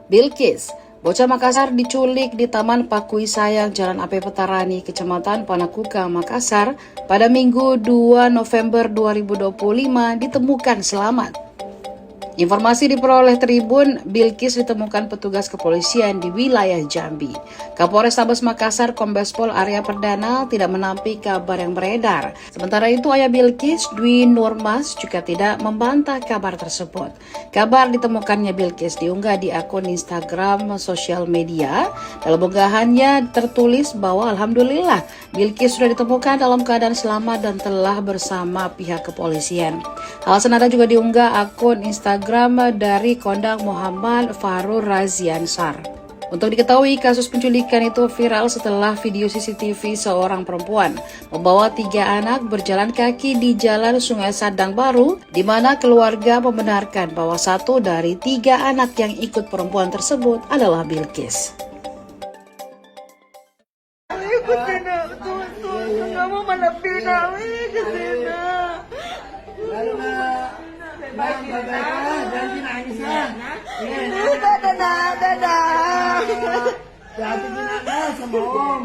Bilkis, bocah Makassar diculik di Taman Pakui Sayang, Jalan AP Petarani, Kecamatan Panakuka, Makassar pada Minggu 2 November 2025 ditemukan selamat. Informasi diperoleh Tribun, Bilkis ditemukan petugas kepolisian di wilayah Jambi. Kapolrestabes Makassar Kombes Pol Arya Perdana tidak menampik kabar yang beredar. Sementara itu ayah Bilkis, Dwi Nurmas, juga tidak membantah kabar tersebut. Kabar ditemukannya Bilkis diunggah di akun Instagram sosial media. Dalam unggahannya tertulis bahwa alhamdulillah Bilkis sudah ditemukan dalam keadaan selamat dan telah bersama pihak kepolisian. Hal senada juga diunggah akun Instagram dari Kondang Muhammad Farur Raziansar. Untuk diketahui, kasus penculikan itu viral setelah video CCTV seorang perempuan membawa 3 anak berjalan kaki di Jalan Sungai Sadang Baru, di mana keluarga membenarkan bahwa 1 dari 3 anak yang ikut perempuan tersebut adalah Bilkis. Kamu mana pindahin ke sini? Lalu baik-baik janji nangis ya. Dadah. Hati-hati sama om.